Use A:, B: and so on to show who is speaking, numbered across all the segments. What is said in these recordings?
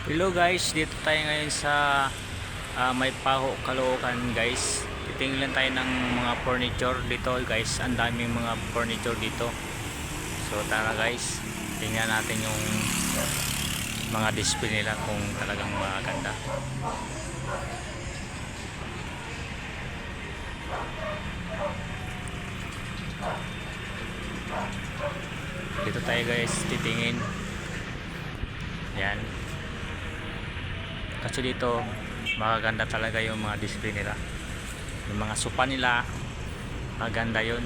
A: Hello guys, dito tayo ngayon sa May Paho, Caloocan guys. Titingnan tayo ng mga furniture dito guys. Ang daming mga furniture dito. So tara guys, tingnan natin yung mga display nila kung talagang maganda. Dito tayo guys, titingin. Yan. Kasi dito magaganda talaga yung mga display nila, yung mga sofa nila maganda yun,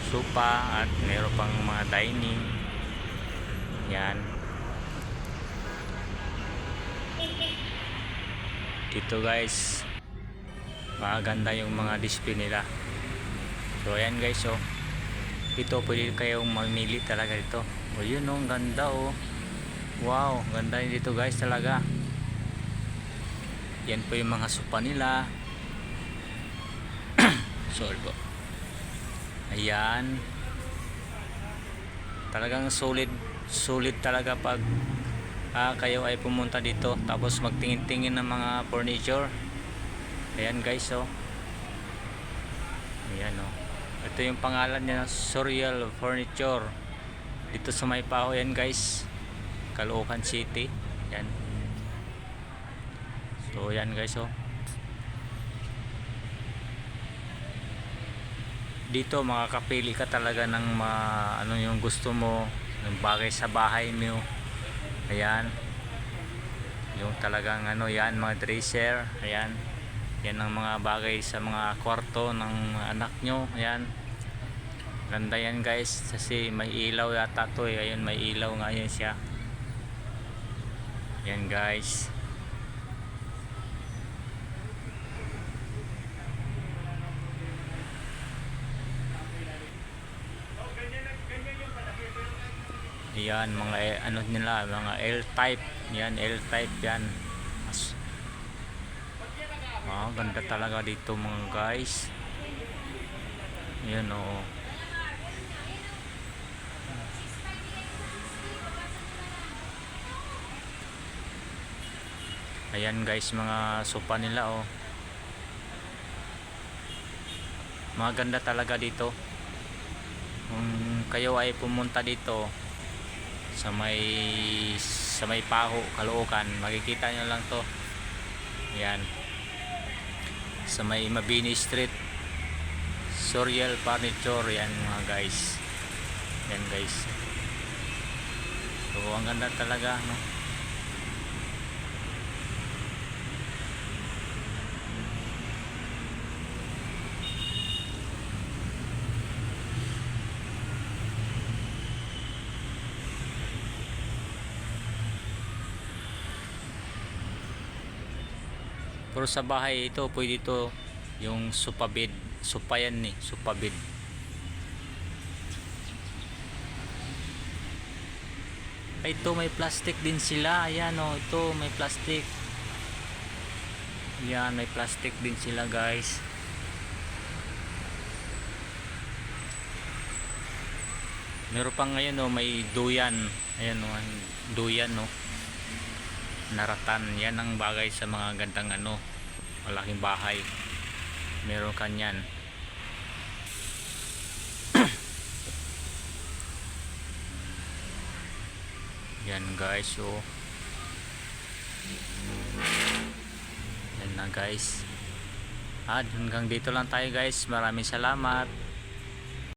A: sofa, at meron pang mga dining. Yan dito guys, magaganda yung mga display nila. So ayan guys, oh dito pwede kayong mamili talaga dito. O yun, oh ang ganda, oh wow, ganda dito guys talaga. Yan po yung mga sopa nila. Sorry po. Ayan. Talagang solid talaga pag kayo ay pumunta dito tapos magtingin-tingin ng mga furniture. Ayan guys, oh. Ayan, oh. Ito yung pangalan niya, Surreal Furniture. Dito sa May Paho yan guys. Caloocan City. Yan. So yan guys, oh. Dito makakapili ka talaga ng ano yung gusto mo, yung bagay sa bahay mo. Ayan. Yung talagang ano yan, mga dresser. Ayan. Yan ang mga bagay sa mga kwarto ng anak nyo. Ayan. Ganda yan guys. Kasi may ilaw yata to eh. Ayun, may ilaw nga yan siya. Yan guys. Yan mga ano nila, mga L-type. Yan, L-type yan. Ganda talaga dito mga guys. Yan, oh. Ayan guys, mga sofa nila, oh. Maganda talaga dito. Kung kayo ay pumunta dito sa may Paho, Caloocan, makikita nyo lang to. Yan, sa may Mabini Street, Surreal Furniture. Yan mga guys. Yan guys. So ang ganda talaga, no? Pero sa bahay ito, pwede ito yung sofa bed. Sofa yan eh, sofa bed. Ay, ito may plastic din sila. Ayan, oh, ito may plastic. Yan, may plastic din sila guys. Meron pa ngayon, oh, may duyan. Ayan, oh, duyan, oh. Naratan. Yan ang bagay sa mga gandang ano, malaking bahay. Meron kanyan. Yan guys, so yan na guys. Hanggang dito lang tayo guys. Maraming salamat.